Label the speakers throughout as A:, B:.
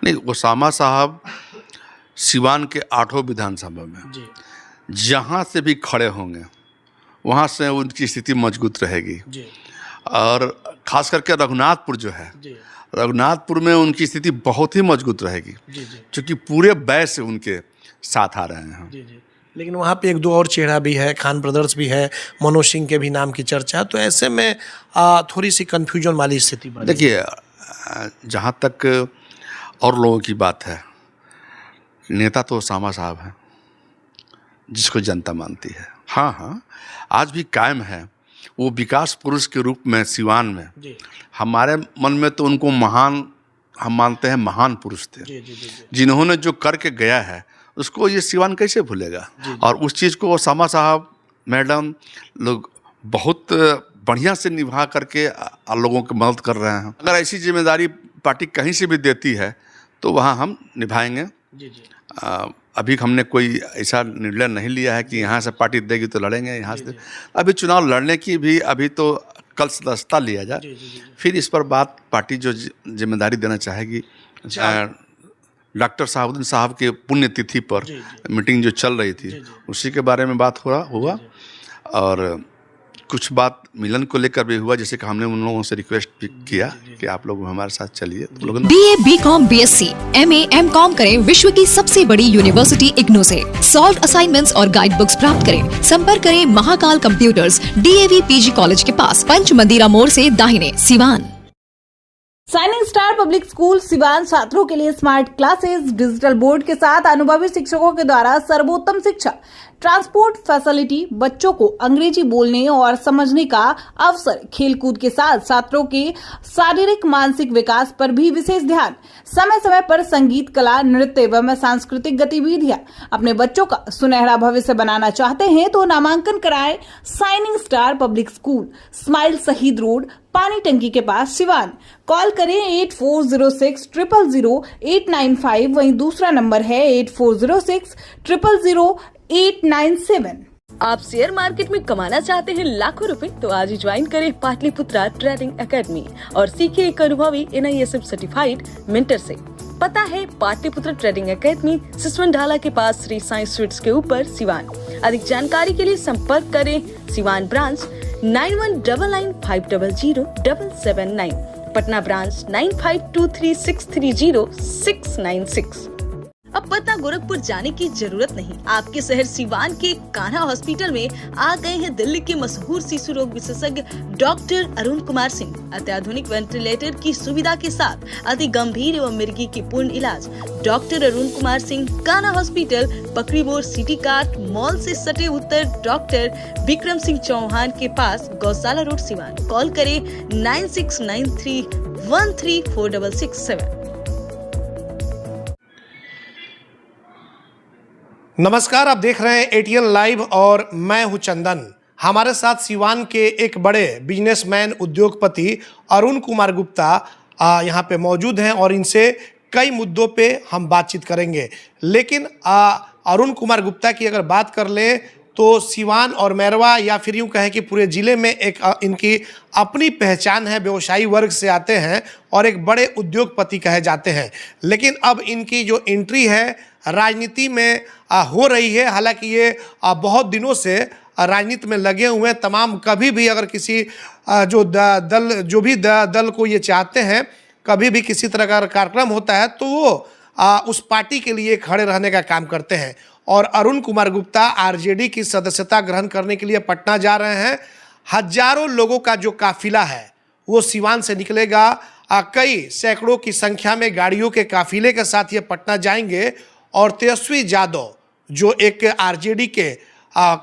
A: नहीं, ओसामा साहब सिवान के 8 विधानसभा में
B: जी
A: जहाँ से भी खड़े होंगे वहाँ से उनकी स्थिति मजबूत रहेगी।
B: जी
A: और खास करके रघुनाथपुर जो है,
B: जी
A: रघुनाथपुर में उनकी स्थिति बहुत ही मजबूत रहेगी,
B: जी जी
A: क्योंकि पूरे बैच से उनके साथ आ रहे हैं।
B: जी जी। लेकिन वहाँ पे एक दो और चेहरा भी है, खान ब्रदर्स भी है, मनोज सिंह के भी नाम की चर्चा, तो ऐसे में थोड़ी सी कन्फ्यूजन वाली स्थिति बनी।
A: देखिए, जहाँ तक और लोगों की बात है, नेता तो ओसामा साहब हैं जिसको जनता मानती है। हाँ हाँ, आज भी कायम है वो विकास पुरुष के रूप में सिवान में।
B: जी
A: हमारे मन में तो उनको महान, हम मानते हैं महान पुरुष थे।
B: जी जी जी
A: जिन्होंने जो करके गया है उसको ये सिवान कैसे भूलेगा। और उस चीज़ को ओसामा साहब, मैडम लोग बहुत बढ़िया से निभा करके लोगों की मदद कर रहे हैं। अगर ऐसी जिम्मेदारी पार्टी कहीं से भी देती है तो वहाँ हम निभाएंगे।
B: जी जी
A: अभी हमने कोई ऐसा निर्णय नहीं लिया है कि यहाँ से पार्टी देगी तो लड़ेंगे यहाँ से। अभी चुनाव लड़ने की भी अभी तो कल सदस्यता लिया जाए,
B: जी जी जी
A: फिर इस पर बात पार्टी जो जिम्मेदारी देना चाहेगी। डॉक्टर साहबुद्दीन साहब के पुण्यतिथि पर
B: जी,
A: मीटिंग जो चल रही थी उसी के बारे में बात हुआ और कुछ बात मिलन को लेकर भी हुआ, जैसे कि हमने उन लोगों से रिक्वेस्ट भी किया कि आप लोग हमारे साथ चलिए। तो लोगों ने
C: BA, BCom, BSc, MA, MCom करें विश्व की सबसे बड़ी यूनिवर्सिटी इग्नू से। सॉल्व असाइनमेंट्स और गाइड बुक्स प्राप्त करें। संपर्क करें Mahakal computers, DAV PG college के पास, पंच मंदिरा मोड़ से दाहिने, Siwan.
D: Shining star public school Siwan छात्रों के लिए स्मार्ट क्लासेस, डिजिटल बोर्ड के साथ अनुभवी शिक्षकों के द्वारा सर्वोत्तम शिक्षा, ट्रांसपोर्ट फैसिलिटी, बच्चों को अंग्रेजी बोलने और समझने का अवसर, खेलकूद के साथ छात्रों के शारीरिक मानसिक विकास पर भी विशेष ध्यान, समय समय पर संगीत, कला, नृत्य एवं सांस्कृतिक गतिविधियां। अपने बच्चों का सुनहरा भविष्य बनाना चाहते हैं तो नामांकन कराएं shining star public school, smile शहीद रोड, पानी टंकी के पास, सिवान। कॉल करें 8406 000 895। वहीं दूसरा नंबर है 8406 000 897।
E: आप शेयर मार्केट में कमाना चाहते हैं लाखों रुपए, तो आज ही ज्वाइन करें पाटलिपुत्रा ट्रेडिंग एकेडमी और सीखिए एक अनुभवी NISF सर्टिफाइड मेंटर से। पता है पाटलिपुत्रा ट्रेडिंग एकेडमी, सिसवन ढाला के पास, श्री साई स्वीट्स के ऊपर, सिवान। अधिक जानकारी के लिए संपर्क करें सिवान ब्रांच 9199500779, पटना ब्रांच 9523630696। अब पटना गोरखपुर जाने की जरूरत नहीं। आपके शहर सिवान के कान्हा हॉस्पिटल में आ गए हैं दिल्ली के मशहूर शिशु रोग विशेषज्ञ डॉक्टर अरुण कुमार सिंह। अत्याधुनिक वेंटिलेटर की सुविधा के साथ अति गंभीर एवं मिर्गी की पूर्ण इलाज। डॉक्टर अरुण कुमार सिंह, कान्हा हॉस्पिटल, पकड़ी मोड़, सिटी कार्ट मॉल से सटे उत्तर डॉक्टर विक्रम सिंह चौहान के पास, गौशाला रोड, सिवान। कॉल करें 9693134667।
B: नमस्कार, आप देख रहे हैं ATN लाइव और मैं हूं चंदन। हमारे साथ सिवान के एक बड़े बिजनेसमैन, उद्योगपति अरुण कुमार गुप्ता यहां पे मौजूद हैं और इनसे कई मुद्दों पे हम बातचीत करेंगे। लेकिन अरुण कुमार गुप्ता की अगर बात कर लें तो सिवान और मैरवा या फिर यूँ कहें कि पूरे ज़िले में एक इनकी अपनी पहचान है। व्यवसायी वर्ग से आते हैं और एक बड़े उद्योगपति कहे जाते हैं। लेकिन अब इनकी जो एंट्री है राजनीति में हो रही है। हालांकि ये बहुत दिनों से राजनीति में लगे हुए हैं। तमाम कभी भी अगर किसी जो दल को ये चाहते हैं, कभी भी किसी तरह का कार्यक्रम होता है तो वो उस पार्टी के लिए खड़े रहने का काम करते हैं। और अरुण कुमार गुप्ता RJD की सदस्यता ग्रहण करने के लिए पटना जा रहे हैं। हजारों लोगों का जो काफिला है वो सिवान से निकलेगा। कई सैकड़ों की संख्या में गाड़ियों के काफिले के साथ ये पटना जाएंगे और तेजस्वी यादव जो एक RJD के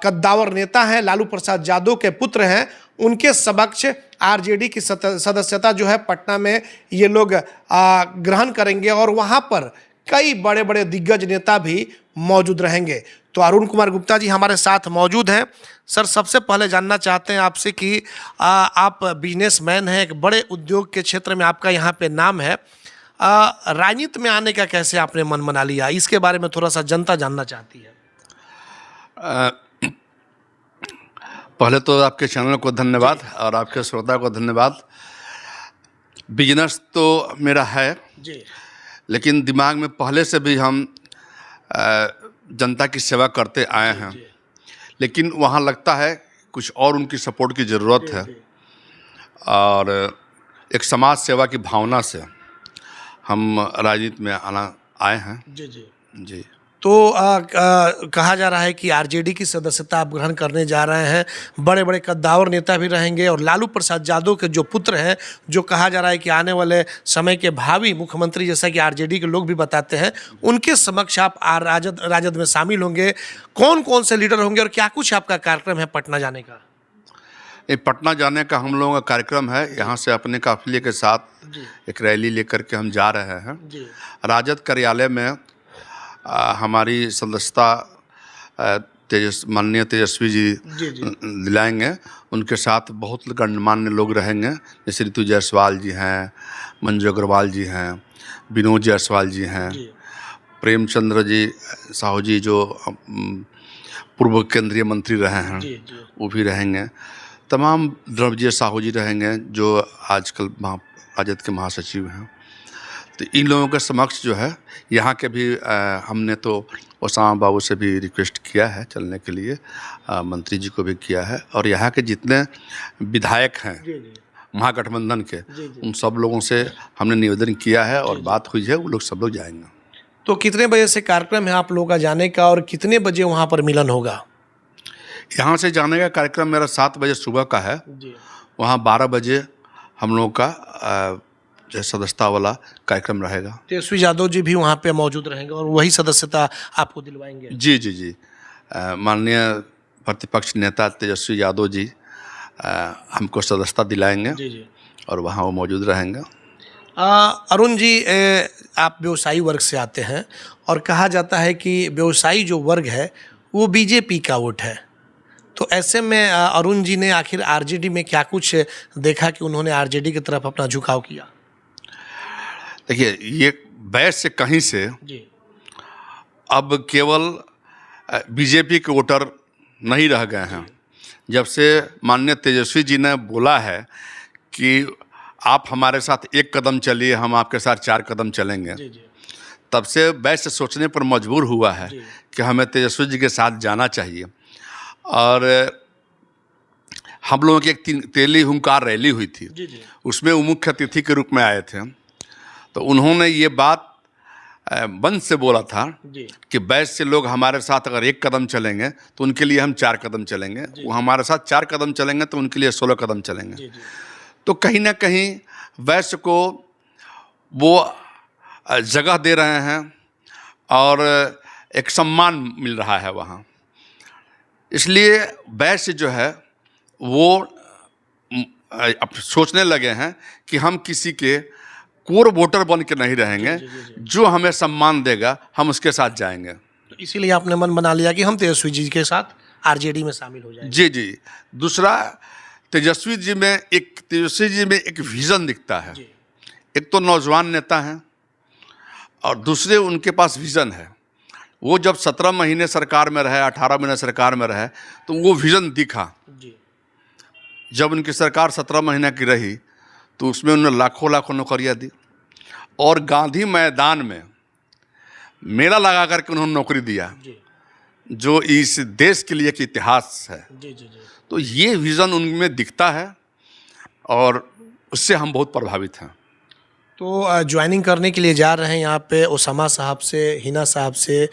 B: कद्दावर नेता हैं, लालू प्रसाद यादव के पुत्र हैं, उनके समक्ष RJD की सदस्यता जो है पटना में ये लोग ग्रहण करेंगे और वहाँ पर कई बड़े बड़े दिग्गज नेता भी मौजूद रहेंगे। तो अरुण कुमार गुप्ता जी हमारे साथ मौजूद हैं। सर, सबसे पहले जानना चाहते हैं आपसे कि आप बिजनेसमैन हैं, एक बड़े उद्योग के क्षेत्र में आपका यहाँ पे नाम है। राजनीति में आने का कैसे आपने मन बना लिया, इसके बारे में थोड़ा सा जनता जानना चाहती है।
A: पहले तो आपके चैनल को धन्यवाद और आपके श्रोता को धन्यवाद। बिजनेस तो मेरा है
B: जी,
A: लेकिन दिमाग में पहले से भी हम जनता की सेवा करते आए हैं, लेकिन वहाँ लगता है कुछ और उनकी सपोर्ट की ज़रूरत है, और एक समाज सेवा की भावना से हम राजनीति में आए हैं। जी।
B: तो कहा जा रहा है कि आरजेडी की सदस्यता आप ग्रहण करने जा रहे हैं, बड़े बड़े कद्दावर नेता भी रहेंगे और लालू प्रसाद यादव के जो पुत्र हैं, जो कहा जा रहा है कि आने वाले समय के भावी मुख्यमंत्री, जैसा कि आरजेडी के लोग भी बताते हैं, उनके समक्ष आप राजद में शामिल होंगे। कौन कौन से लीडर होंगे और क्या कुछ आपका कार्यक्रम है पटना जाने का?
A: पटना जाने का हम लोगों का कार्यक्रम है। यहाँ से अपने काफिले के साथ एक रैली लेकर के हम जा रहे हैं। राजद कार्यालय में हमारी सदस्यता माननीय तेजस्वी जी दिलाएंगे। उनके साथ बहुत गणमान्य लोग रहेंगे, जैसे ऋतु जायसवाल जी हैं, मंजू अग्रवाल जी हैं, विनोद जायसवाल जी हैं, प्रेमचंद्र जी साहू जी जो पूर्व केंद्रीय मंत्री रहे हैं, वो भी रहेंगे। तमाम द्रव्य साहू जी रहेंगे जो आजकल राजद के महासचिव हैं। तो इन लोगों के समक्ष जो है यहाँ के भी हमने तो ओसामा बाबू से भी रिक्वेस्ट किया है चलने के लिए, मंत्री जी को भी किया है, और यहाँ के जितने विधायक हैं महागठबंधन के, उन सब लोगों से हमने निवेदन किया है और बात हुई है, वो लोग सब लोग जाएंगे।
B: तो कितने बजे से कार्यक्रम है आप लोगों का जाने का और कितने बजे वहाँ पर मिलन होगा?
A: यहाँ से जाने का कार्यक्रम मेरा 7 बजे सुबह का है। वहाँ 12 बजे हम लोगों का जो सदस्यता वाला कार्यक्रम रहेगा।
B: तेजस्वी यादव जी भी वहाँ पे मौजूद रहेंगे और वही सदस्यता आपको दिलवाएंगे?
A: जी। माननीय प्रतिपक्ष नेता तेजस्वी यादव जी हमको सदस्यता दिलाएंगे और वहाँ वो मौजूद रहेंगे।
B: अरुण जी, आप व्यवसायी वर्ग से आते हैं और कहा जाता है कि व्यवसायी जो वर्ग है वो बीजेपी का वोट है, तो ऐसे में अरुण जी ने आखिर आरजेडी में क्या कुछ देखा कि उन्होंने आरजेडी की तरफ अपना झुकाव किया?
A: देखिए, ये बैच से कहीं से अब केवल बीजेपी के वोटर नहीं रह गए हैं। जब से माननीय तेजस्वी जी ने बोला है कि आप हमारे साथ 1 कदम चलिए, हम आपके साथ 4 कदम चलेंगे, तब से बैच से सोचने पर मजबूर हुआ है कि हमें तेजस्वी जी के साथ जाना चाहिए। और हम लोगों की एक तेली हुंकार रैली हुई थी, उसमें वो मुख्य अतिथि के रूप में आए थे। तो उन्होंने ये बात बंद से बोला था कि बैच से लोग हमारे साथ अगर 1 कदम चलेंगे तो उनके लिए हम 4 कदम चलेंगे, वो हमारे साथ 4 कदम चलेंगे तो उनके लिए 16 कदम चलेंगे। तो कहीं ना कहीं बैच को वो जगह दे रहे हैं और एक सम्मान मिल रहा है वहाँ। इसलिए बैच जो है वो अब सोचने लगे हैं कि हम किसी के कोर वोटर बन के नहीं रहेंगे, जो हमें सम्मान देगा हम उसके साथ जाएंगे।
B: तो इसीलिए आपने मन बना लिया कि हम तेजस्वी जी के साथ आरजेडी में शामिल हो जाएंगे।
A: जी। दूसरा, तेजस्वी जी में एक विज़न दिखता है। एक तो नौजवान नेता हैं और दूसरे उनके पास विज़न है। वो जब 17 महीने सरकार में रहे, 18 महीने सरकार में रहे, तो वो विज़न दिखा। जब उनकी सरकार 17 महीने की रही तो उसमें उन्होंने लाखों नौकरियां दी और गांधी मैदान में मेला लगा करके उन्होंने नौकरी दिया, जो इस देश के लिए एक इतिहास है। तो ये विज़न उनमें दिखता है और उससे हम बहुत प्रभावित हैं।
B: तो ज्वाइनिंग करने के लिए जा रहे हैं यहाँ पे ओसामा साहब से, हिना साहब से,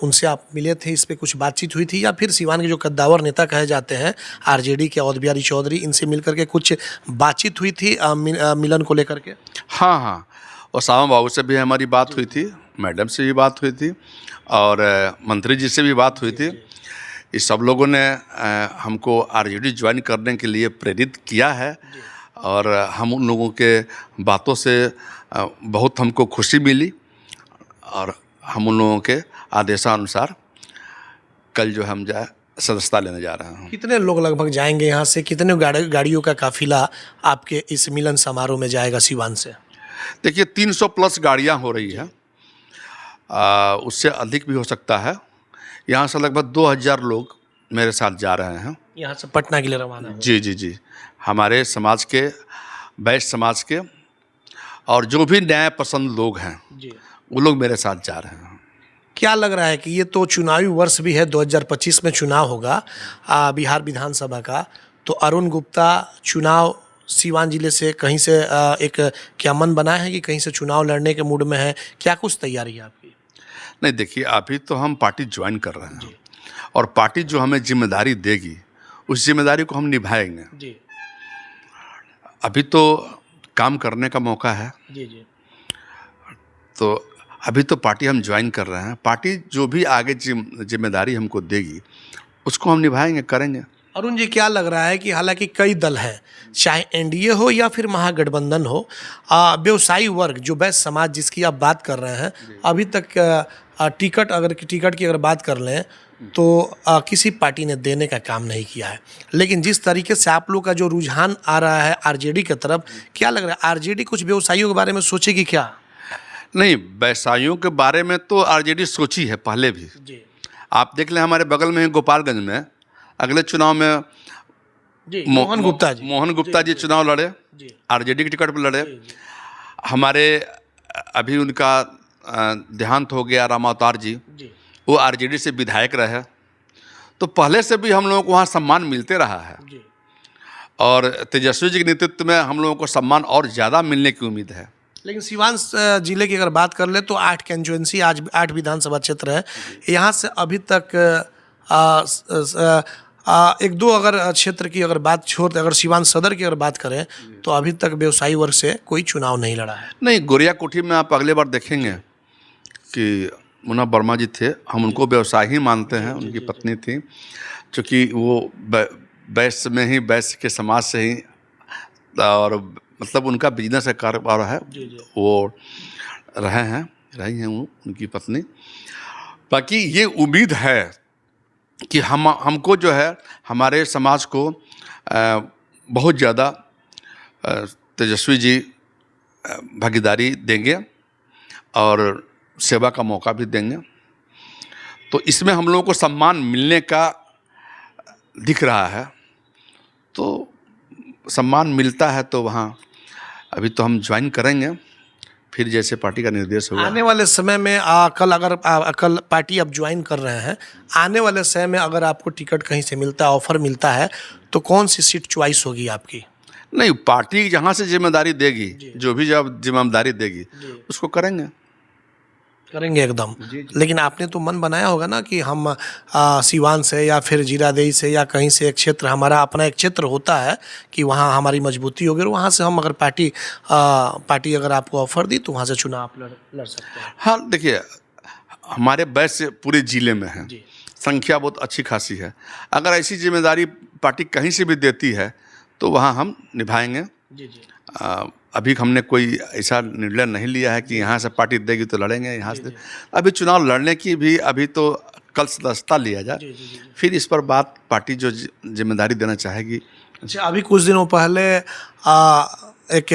B: उनसे आप मिले थे, इस पे कुछ बातचीत हुई थी, या फिर सिवान के जो कद्दावर नेता कहे जाते हैं आरजेडी के अवध बिहारी चौधरी, इनसे मिल करके कुछ बातचीत हुई थी मिलन को लेकर के?
A: हाँ, ओसामा बाबू से भी हमारी बात हुई थी, मैडम से भी बात हुई थी और मंत्री जी से भी बात हुई थी। इस सब लोगों ने हमको आरजेडी ज्वाइन करने के लिए प्रेरित किया है और हम उन लोगों के बातों से बहुत हमको खुशी मिली और हम उन लोगों के आदेशानुसार कल जो हम सदस्यता लेने जा रहे हैं।
B: कितने लोग लगभग जाएंगे यहाँ से? कितने गाड़ियों का काफिला आपके इस मिलन समारोह में जाएगा सिवान से?
A: देखिए, 300 प्लस गाड़ियाँ हो रही हैं, उससे अधिक भी हो सकता है। यहाँ से लगभग 2000 लोग मेरे साथ जा रहे हैं,
B: यहाँ से पटना के लिए रवाना।
A: जी। हमारे समाज के, बैच समाज के और जो भी न्याय पसंद लोग हैं
B: जी,
A: वो लोग मेरे साथ जा रहे हैं।
B: क्या लग रहा है कि ये तो चुनावी वर्ष भी है, 2025 में चुनाव होगा बिहार विधानसभा का, तो अरुण गुप्ता चुनाव सीवान जिले से कहीं से एक क्या मन बना है कि कहीं से चुनाव लड़ने के मूड में है, क्या कुछ तैयारी है आपकी?
A: नहीं देखिए, अभी तो हम पार्टी ज्वाइन कर रहे हैं और पार्टी जो हमें जिम्मेदारी देगी उस जिम्मेदारी को हम निभाएंगे।
B: जी
A: अभी तो काम करने का मौका है,
B: जी जी
A: तो अभी तो पार्टी हम ज्वाइन कर रहे हैं। पार्टी जो भी आगे जिम्मेदारी हमको देगी उसको हम निभाएंगे, करेंगे।
B: अरुण जी, क्या लग रहा है कि हालांकि कई दल हैं, चाहे एनडीए हो या फिर महागठबंधन हो, व्यवसायी वर्ग जो वैश्य समाज जिसकी आप बात कर रहे हैं, अभी तक टिकट की अगर बात कर लें तो किसी पार्टी ने देने का काम नहीं किया है। लेकिन जिस तरीके से आप लोग का जो रुझान आ रहा है आरजेडी की तरफ, क्या लग रहा है आरजेडी कुछ व्यवसायियों के बारे में सोचेगी क्या?
A: नहीं, व्यवसायियों के बारे में तो आरजेडी सोची है पहले भी।
B: जी
A: आप देख लें, हमारे बगल में ही गोपालगंज में अगले चुनाव में
B: जी, मोहन गुप्ता जी
A: चुनाव लड़े,
B: जी
A: आरजेडी के टिकट पर लड़े। हमारे अभी उनका देहांत हो गया, रामावतार जी,
B: जी
A: वो आरजेडी से विधायक रहे। तो पहले से भी हम लोगों को वहाँ सम्मान मिलते रहा है
B: जी
A: और तेजस्वी जी के नेतृत्व में हम लोगों को सम्मान और ज़्यादा मिलने की उम्मीद है।
B: लेकिन सिवान जिले की अगर बात कर ले तो 8 कंस्टिट्यूएंसी, आज 8 विधानसभा क्षेत्र है, यहाँ से अभी तक एक दो अगर क्षेत्र की अगर बात छोड़, अगर सिवान सदर की अगर बात करें तो अभी तक व्यवसायी वर्ग से कोई चुनाव नहीं लड़ा है।
A: नहीं, गोरिया कोठी में आप अगले बार देखेंगे कि मुन्ना वर्मा जी थे, हम उनको व्यवसाय ही मानते हैं। उनकी पत्नी थी, चूँकि वो वैश्य में ही, वैश्य के समाज से ही, और मतलब उनका बिजनेस का कारोबार है, वो रही हैं वो उनकी पत्नी। बाकी ये उम्मीद है कि हमको जो है हमारे समाज को बहुत ज़्यादा तेजस्वी जी भागीदारी देंगे और सेवा का मौका भी देंगे। तो इसमें हम लोगों को सम्मान मिलने का दिख रहा है। तो सम्मान मिलता है तो वहाँ अभी तो हम ज्वाइन करेंगे, फिर जैसे पार्टी का निर्देश होगा।
B: आने वाले समय में कल पार्टी आप ज्वाइन कर रहे हैं, आने वाले समय में अगर आपको टिकट कहीं से मिलता है, ऑफर मिलता है, तो कौन सी सीट चॉइस होगी आपकी?
A: नहीं, पार्टी जहाँ से जिम्मेदारी देगी, जो भी जब जिम्मेदारी देगी उसको करेंगे
B: एकदम। लेकिन आपने तो मन बनाया होगा ना कि हम सिवान से या फिर जीरादेई से या कहीं से एक क्षेत्र, हमारा अपना एक क्षेत्र होता है कि वहाँ हमारी मजबूती होगी और वहाँ से हम अगर पार्टी अगर आपको ऑफर दी तो वहाँ से चुनाव आप लड़ सकते हैं।
A: हाँ, देखिए, हमारे वैश्य पूरे जिले में है, संख्या बहुत अच्छी खासी है। अगर ऐसी जिम्मेदारी पार्टी कहीं से भी देती है तो वहाँ हम निभाएंगे। अभी हमने कोई ऐसा निर्णय नहीं लिया है कि यहाँ से पार्टी देगी तो लड़ेंगे, यहाँ से। अभी चुनाव लड़ने की भी अभी तो कल सदस्यता लिया जाए, फिर इस पर बात पार्टी जो जिम्मेदारी देना चाहेगी।
B: अच्छा, अभी कुछ दिनों पहले एक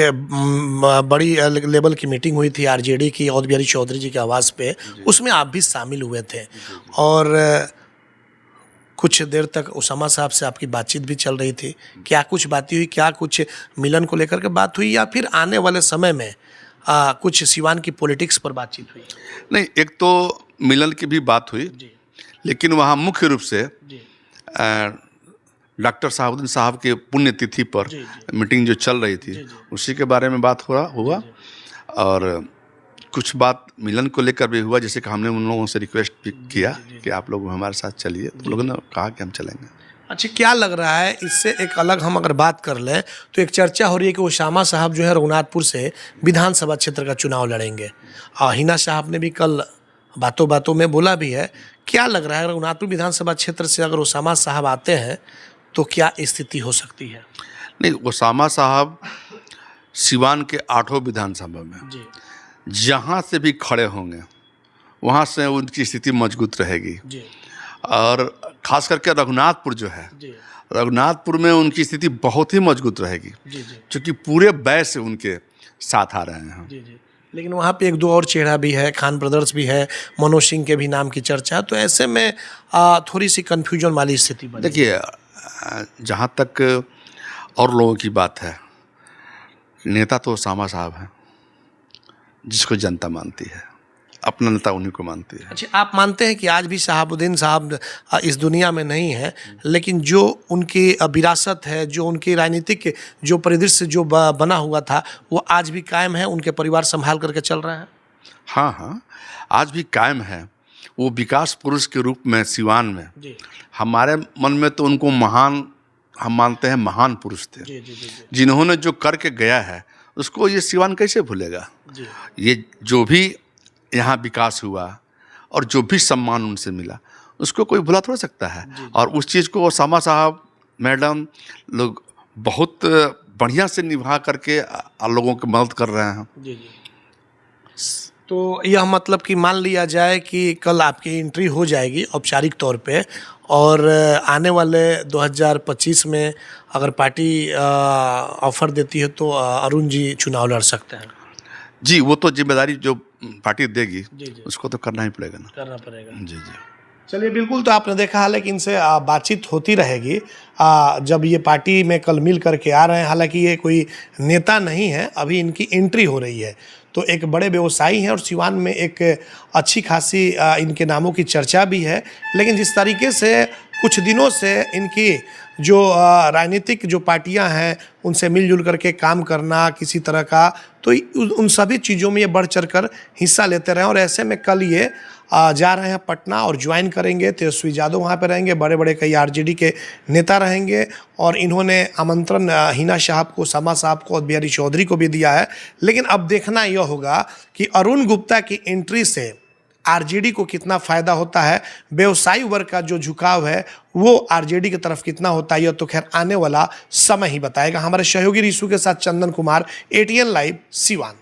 B: बड़ी लेवल की मीटिंग हुई थी आरजेडी की, औध बिहारी चौधरी जी के आवास पे, उसमें आप भी शामिल हुए थे और कुछ देर तक उसामा साहब से आपकी बातचीत भी चल रही थी। क्या कुछ बातें हुई, क्या कुछ मिलन को लेकर के बात हुई, या फिर आने वाले समय में कुछ सिवान की पॉलिटिक्स पर बातचीत हुई?
A: नहीं, एक तो मिलन की भी बात हुई, लेकिन वहाँ मुख्य रूप से डॉक्टर साहबुद्दीन साहब के पुण्यतिथि पर मीटिंग जो चल रही थी उसी के बारे में बात हुआ और कुछ बात मिलन को लेकर भी हुआ, जैसे कि हमने उन लोगों से रिक्वेस्ट भी किया कि आप लोग हमारे साथ चलिए, तो लोगों ने कहा कि हम चलेंगे।
B: अच्छा, क्या लग रहा है इससे एक अलग हम अगर बात कर लें तो एक चर्चा हो रही है कि उसामा साहब जो है रघुनाथपुर से विधानसभा क्षेत्र का चुनाव लड़ेंगे। हिना साहब ने भी कल बातों बातों में बोला भी है। क्या लग रहा है रघुनाथपुर विधानसभा क्षेत्र से अगर उसामा साहब आते हैं तो क्या स्थिति हो सकती है?
A: नहीं, उसामा साहब सिवान के 8 विधानसभा में जहाँ से भी खड़े होंगे वहाँ से उनकी स्थिति मजबूत रहेगी। और खास करके रघुनाथपुर जो है, रघुनाथपुर में उनकी स्थिति बहुत ही मजबूत रहेगी, क्योंकि पूरे वैश्य उनके साथ आ रहे हैं।
B: लेकिन वहाँ पे एक दो और चेहरा भी है, खान ब्रदर्स भी है, मनोज सिंह के भी नाम की चर्चा, तो ऐसे में थोड़ी सी कन्फ्यूजन वाली स्थिति बनी।
A: देखिए, जहाँ तक और लोगों की बात है, नेता तो उसामा साहब हैं, जिसको जनता मानती है, अपना नेता उन्हीं को मानती है।
B: अच्छा, आप मानते हैं कि आज भी शहाबुद्दीन साहब इस दुनिया में नहीं है, लेकिन जो उनकी विरासत है, जो उनकी राजनीतिक जो परिदृश्य जो बना हुआ था, वो आज भी कायम है, उनके परिवार संभाल करके चल रहे हैं?
A: हाँ हाँ, आज भी कायम है। वो विकास पुरुष के रूप में सिवान में
B: जी
A: हमारे मन में तो उनको महान, हम मानते हैं महान पुरुष थे।
B: जी जी जी
A: जिन्होंने जो करके गया है उसको ये सिवान कैसे भूलेगा।
B: जी
A: ये जो भी यहाँ विकास हुआ और जो भी सम्मान उनसे मिला उसको कोई भुला थोड़ा सकता है। और उस चीज़ को सामा साहब, मैडम लोग बहुत बढ़िया से निभा करके लोगों की मदद कर रहे हैं।
B: जी जी। तो यह मतलब कि मान लिया जाए कि कल आपकी एंट्री हो जाएगी औपचारिक तौर पे, और आने वाले 2025 में अगर पार्टी ऑफर देती है तो अरुण जी चुनाव लड़ सकते हैं?
A: जी, वो तो जिम्मेदारी जो पार्टी देगी
B: जी जी
A: उसको तो करना ही पड़ेगा ना।
B: करना पड़ेगा।
A: जी जी।
B: चलिए, बिल्कुल। तो आपने देखा, हालांकि इनसे बातचीत होती रहेगी जब ये पार्टी में कल मिल करके आ रहे हैं। हालांकि ये कोई नेता नहीं है, अभी इनकी एंट्री हो रही है, तो एक बड़े व्यवसायी हैं और सिवान में एक अच्छी खासी इनके नामों की चर्चा भी है। लेकिन जिस तरीके से कुछ दिनों से इनकी जो राजनीतिक जो पार्टियां हैं उनसे मिलजुल करके काम करना किसी तरह का, तो उन सभी चीज़ों में ये बढ़ चढ़ कर हिस्सा लेते रहे। और ऐसे में कल ये जा रहे हैं पटना और ज्वाइन करेंगे। तेजस्वी यादव वहाँ पे रहेंगे, बड़े बड़े कई आरजेडी के नेता रहेंगे, और इन्होंने आमंत्रण हिना साहब को, समा साहब को और बिहारी चौधरी को भी दिया है। लेकिन अब देखना यह होगा कि अरुण गुप्ता की एंट्री से आरजेडी को कितना फ़ायदा होता है, व्यवसायी वर्ग का जो झुकाव है वो आरजेडी की तरफ कितना होता है, यह तो खैर आने वाला समय ही बताएगा। हमारे सहयोगी रिशु के साथ चंदन कुमार, ATN लाइव, सिवान।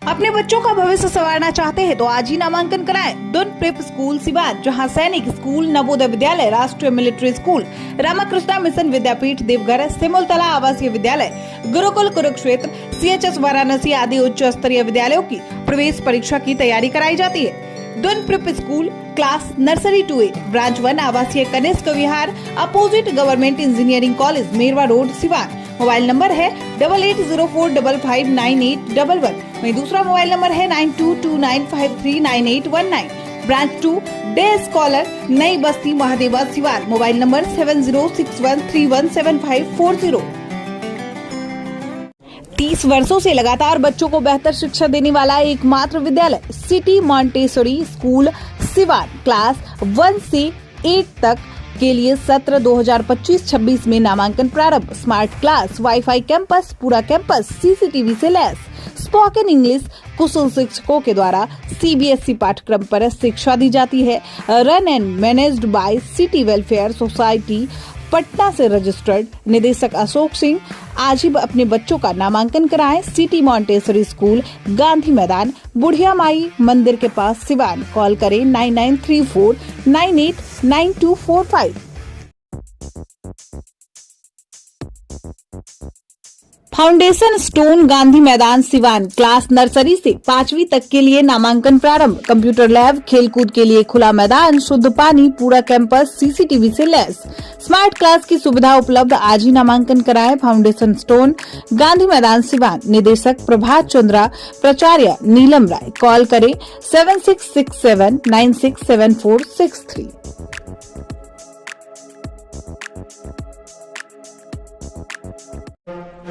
D: अपने बच्चों का भविष्य संवारना चाहते हैं तो आज ही नामांकन कराएं। दुन प्रेप स्कूल सिवान, जहां सैनिक स्कूल, नवोदय विद्यालय, राष्ट्रीय मिलिट्री स्कूल, रामाकृष्णा मिशन विद्यापीठ देवघर, सिमुलतला आवासीय विद्यालय, गुरुकुल कुरुक्षेत्र, CHS वाराणसी आदि उच्च स्तरीय विद्यालयों की प्रवेश परीक्षा की तैयारी कराई जाती है। Doon prep school class nursery to 8, branch 1, आवासीय Kanishk Vihar, opposite government engineering college, Merwa road, Siwan. Mobile number है 8804559811। वहीं दूसरा मोबाइल नंबर है 9229539819। ब्रांच 2, डे स्कॉलर, नई बस्ती, महादेवा, सिवान। Mobile number 7061317540। 30 वर्षों से लगातार बच्चों को बेहतर शिक्षा देने वाला एकमात्र विद्यालय city Montessori school Siwan, class 1 से 8 तक के लिए सत्र 2025-26 में नामांकन प्रारंभ। स्मार्ट क्लास, वाईफाई कैंपस, पूरा कैंपस CCTV से लैस, स्पोकन इंग्लिश, कुशल शिक्षकों के द्वारा CBSE पाठ्यक्रम पर शिक्षा दी जाती है। Run and managed by city welfare society, Patna से रजिस्टर्ड। निदेशक अशोक सिंह। आज ही अपने बच्चों का नामांकन कराएं। सिटी मॉन्टेसरी स्कूल, गांधी मैदान, बुढ़िया माई मंदिर के पास, सिवान। कॉल करें 9934989245। फाउंडेशन स्टोन, गांधी मैदान, सिवान, क्लास नर्सरी से 5वीं तक के लिए नामांकन प्रारंभ। कंप्यूटर लैब, खेलकूद के लिए खुला मैदान, शुद्ध पानी, पूरा कैंपस CCTV से लैस, स्मार्ट क्लास की सुविधा उपलब्ध। आज ही नामांकन कराएं। फाउंडेशन स्टोन, गांधी मैदान, सिवान। निदेशक प्रभात चंद्रा, प्राचार्य नीलम राय। कॉल करें 7667967463।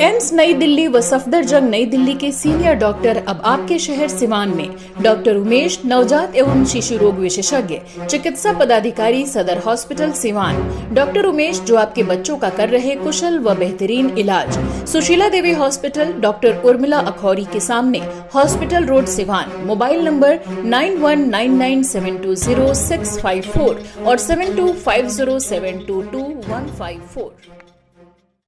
F: एम्स नई दिल्ली व सफदरजंग नई दिल्ली के सीनियर डॉक्टर अब आपके शहर सिवान में। डॉक्टर उमेश, नवजात एवं शिशु रोग विशेषज्ञ, चिकित्सा पदाधिकारी, सदर हॉस्पिटल सिवान। डॉक्टर उमेश जो आपके बच्चों का कर रहे कुशल व बेहतरीन इलाज। सुशीला देवी हॉस्पिटल, डॉक्टर उर्मिला अखौरी के सामने, hospital road, Siwan. Mobile number 9199720654 और 7250722154।